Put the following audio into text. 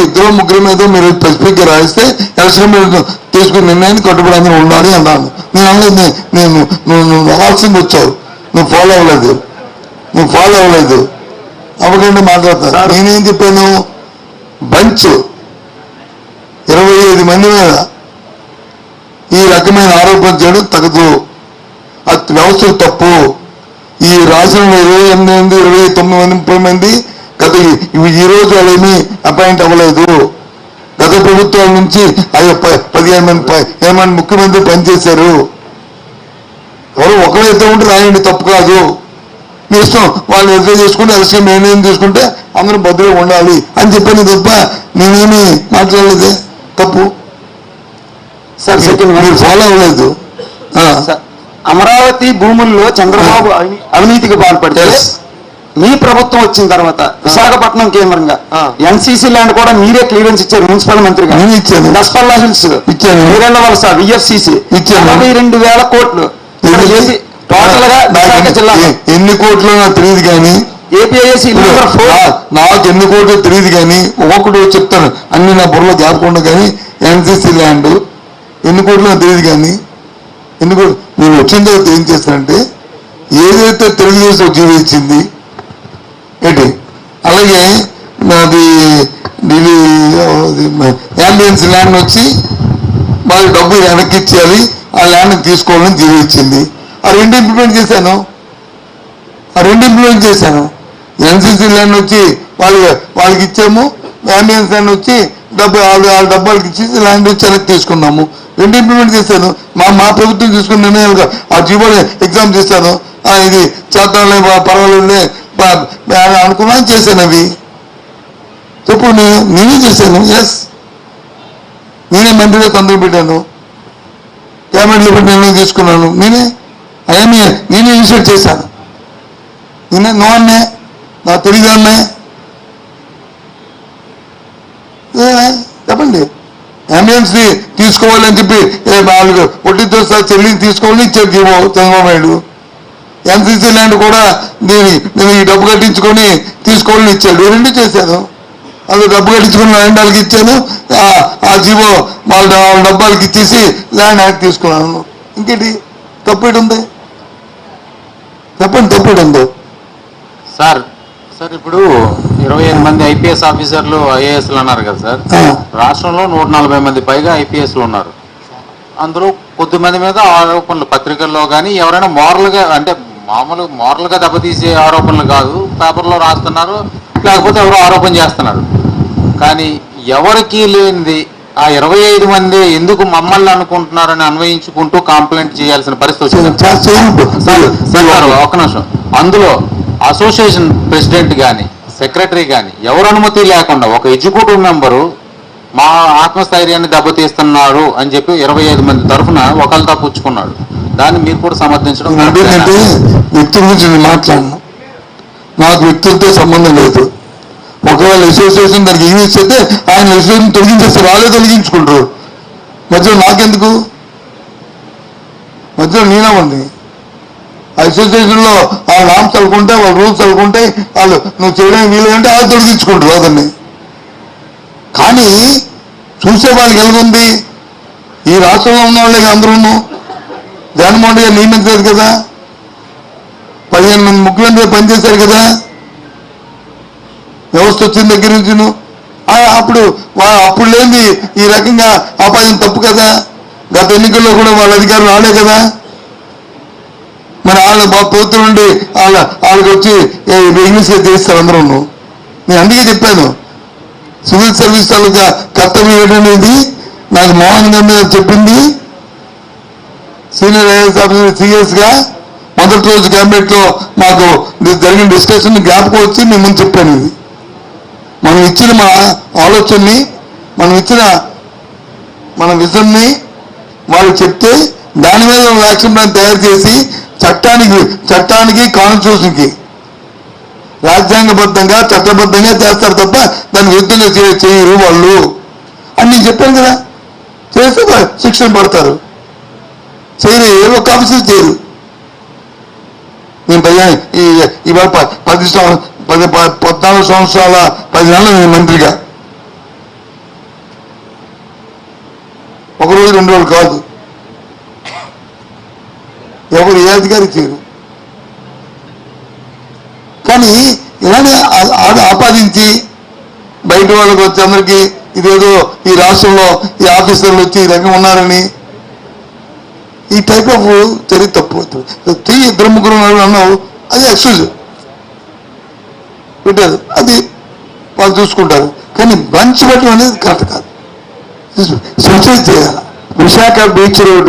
ఇద్దరు ముగ్గురు మీద మీరు స్పెసిఫిక్గా రాయిస్తే ఎలక్షన్ తీసుకుని నిర్ణయాన్ని కట్టుబడి అందరూ ఉండాలి అన్నాను. నేను అనలేదు, నువ్వు అవ్వాల్సింది వచ్చావు, నువ్వు ఫాలో అవ్వలేదు అవ్వకుండా మాట్లాడతాను. నేనేం చెప్పాను, బంచ్ 25 మంది మీద ఈ రకమైన ఆరోపణ చేయడం తగదు, అది వ్యవస్థ తప్పు. ఈ రాసిన 28, 29 30 మంది గత ఈ రోజు వాళ్ళేమీ అపాయింట్ అవ్వలేదు. గత ప్రభుత్వాల నుంచి 15 మంది ముఖ్యమంత్రి పనిచేశారు. ఎవరు ఒకరైతే ఉంటే రాయండి, తప్పు కాదు, మీ ఇష్టం. వాళ్ళు ఎదురు చేసుకుంటే ఎలక్షన్ నిర్ణయం తీసుకుంటే అందరూ భద్రంగా ఉండాలి అని చెప్పాను తప్ప నేనేమి మాట్లాడలేదే. తప్పు సార్. మీరు ఫాలో అవ్వలేదు. అమరావతి భూముల్లో చంద్రబాబు అవినీతికి పాల్పడితే మీ ప్రభుత్వం వచ్చిన తర్వాత విశాఖపట్నం కేంద్రంగా ఎన్సీసీ ల్యాండ్ కూడా మీరే క్లియరెన్స్ ఇచ్చారు మున్సిపల్ మంత్రిగా. ఇచ్చాను. దస్పల్లా హిల్స్ ఇచ్చాను, మీరెళ్ళ వలస విఎఫ్సిసి ఇచ్చాను. 42,000 కోట్లు టోటల్ గా విశాఖ జిల్లా. ఎన్ని కోట్లు నాకు తెలియదు కానీ ఏపీఐఎస్సీ నాకు ఎన్ని కోట్లు తెలియదు కానీ ఒక్కొక్కటి చెప్తాను, అన్ని నా బుర్రలో జ్ఞాపకుండా. కానీ ఎన్సీసీ ల్యాండ్ ఎన్ని కోట్లు నాకు తెలియదు కానీ ఎందుకు నేను వచ్చిన తర్వాత ఏం చేస్తానంటే ఏదైతే తెలుగుదేశం జీవో ఇచ్చింది ఏంటి, అలాగే నాది అంబులెన్స్ ల్యాండ్ వచ్చి వాళ్ళకి డబ్బు వెనక్కి ఇచ్చేయాలి, ఆ ల్యాండ్ తీసుకోవాలని జీవో ఇచ్చింది. ఆ రెండు ఇంప్లిమెంట్ చేశాను. ఎన్సీసీ ల్యాండ్ వచ్చి వాళ్ళకి ఇచ్చాము, అంబులెన్స్ ల్యాండ్ వచ్చి వాళ్ళ డబ్బాలకి ఇచ్చి ల్యాండ్ వచ్చి వెనక్కి తీసుకున్నాము. రెండు ఇంప్లిమెంట్ చేశాను. మా ప్రభుత్వం తీసుకున్న నిర్ణయాలుగా ఆ జీవోని ఎగ్జామ్ చేశాను. ఇది చేద్దాంలే పర్వాలేదులే అనుకున్నాను, చేశాను. అవి చెప్పు, నేనే చేశాను. ఎస్, నేనే మంత్రిగా తొందర పెట్టాను, క్యాబినెట్లో పెట్టి నిర్ణయం తీసుకున్నాను. నేనే ఇనిషియేట్ చేశాను. నేనే నో అన్నే, నా తెలియదు అన్నే. చెప్పండి, అంబులెన్స్ ని తీసుకోవాలని చెప్పి వాళ్ళకి ఒడ్డీతో చెల్లిని తీసుకోవాలని ఇచ్చాడు GO Chandrababu Naidu. NCC land కూడా నేను ఈ డబ్బు కట్టించుకొని తీసుకోవాలని ఇచ్చాడు. రెండు చేశాను. అది డబ్బు కట్టించుకుని ల్యాండ్ వాళ్ళకి ఇచ్చాను, ఆ జీవో వాళ్ళ డబ్బాలకి ఇచ్చేసి ల్యాండ్ యాక్ట్ తీసుకున్నాను. ఇంకేంటి తప్పేటి ఉంది? చెప్పండి, తప్పేటి ఉందో సార్? సార్, ఇప్పుడు 25 మంది ఐపీఎస్ ఆఫీసర్లు ఐఏఎస్లు అన్నారు కదా సార్. రాష్ట్రంలో 140 మంది పైగా ఐపీఎస్లు ఉన్నారు. అందులో కొద్దిమంది మీద ఆరోపణలు పత్రికల్లో కానీ ఎవరైనా మోరల్గా అంటే మోరల్గా దెబ్బతీసే ఆరోపణలు కాదు, పేపర్లో రాస్తున్నారు, లేకపోతే ఎవరో ఆరోపణ చేస్తున్నారు. కానీ ఎవరికి లేనిది ఆ 25 మంది ఎందుకు మమ్మల్ని అనుకుంటున్నారని అన్వయించుకుంటూ కంప్లైంట్ చేయాల్సిన పరిస్థితి వచ్చింది సార్. ఒక్క నిమిషం. అందులో అసోసియేషన్ ప్రెసిడెంట్ కానీ సెక్రటరీ కానీ ఎవరు అనుమతి లేకుండా ఒక ఎగ్జిక్యూటివ్ మెంబరు మా ఆత్మస్థైర్యాన్ని దెబ్బతీస్తున్నారు అని చెప్పి 25 మంది తరఫున ఒకళ్ళు తప్పుచ్చుకున్నాడు. దాన్ని మీరు కూడా సమర్థించడం. అదేంటంటే వ్యక్తుల గురించి నేను మాట్లాడను, నాకు వ్యక్తులతో సంబంధం లేదు. ఒకవేళ అసోసియేషన్ దానికి ఇంగ్లీష్ అయితే ఆయన అసోసియేషన్ తొలగించేస్తే వాళ్ళే తొలగించుకుంటారు. మధ్యలో నాకెందుకు? మధ్యలో నేనేమండి? అసోసియేషన్లో వాళ్ళ నామ్స్ అనుకుంటే వాళ్ళ రూల్స్ అనుకుంటే వాళ్ళు నువ్వు చేయడానికి వీలేదంటే వాళ్ళు తొలగించుకుంటారు అతన్ని. కానీ చూసే వాళ్ళకి ఎలాగుంది? ఈ రాష్ట్రంలో ఉన్న వాళ్ళకి అందరూ జగన్మోహన్ రెడ్డి నియమించలేదు కదా, 15 మంది ముఖ్యమంత్రి పనిచేశారు కదా వ్యవస్థ వచ్చిన దగ్గర నుంచి. అప్పుడు లేని ఈ రకంగా ఆపాదన తప్పు కదా. గత ఎన్నికల్లో కూడా వాళ్ళ అధికారులు రాలే కదా. మరి వాళ్ళ ప్రభుత్వం నుండి వాళ్ళకి వచ్చి ఇంగ్లీష్గా చేస్తారు అందరూ. నేను అందుకే చెప్పాను, సివిల్ సర్వీస్ తాలూకా కర్తవ్యం ఏంటనేది నాకు మోహన్ గాంధీ గారు చెప్పింది. సీనియర్ ఐఏఎస్ ఆఫీసర్ సీఎస్గా మొదటి రోజు క్యాబినెట్లో మాకు జరిగిన డిస్కషన్ జ్ఞాపకం వచ్చి మేము ముందు చెప్పాను. ఇది మనం ఇచ్చిన మా ఆలోచనని, మనం ఇచ్చిన మన విజన్ని వాళ్ళు చెప్తే దాని మీద యాక్షన్ ప్లాన్ తయారు చేసి చట్టానికి కాన్స్టిట్యూషన్కి రాజ్యాంగబద్ధంగా చట్టబద్ధంగా చేస్తారు తప్ప దాన్ని విరుద్ధంగా చేయరు వాళ్ళు అని నేను చెప్పాను కదా. చేస్తే శిక్షణ పడతారు, చేయరు, ఏ ఒక్క ఆఫీసర్ చేయరు. నేను ఇవాళ 14 సంవత్సరాల 10 నెలలు నేను మంత్రిగా రెండు వాళ్ళు కాదు, ఎవరు ఏ అధికారి చేయరు. కానీ ఇలానే ఆపాదించి బయట వాళ్ళకి వచ్చి అందరికీ ఇదేదో ఈ రాష్ట్రంలో ఈ ఆఫీసర్లు వచ్చి ఈ రకంగా ఉన్నారని ఈ టైప్ ఆఫ్ చర్య తప్పు అవుతుంది. ఇద్దరు ముగ్గురు అన్నావు, అది ఎక్స్క్యూజ్ పెట్టారు, అది వాళ్ళు చూసుకుంటారు. కానీ బంచ్ పెట్టడం అనేది కరెక్ట్ కాదు, సబ్సిడీ చేయాలి. Visakha beach road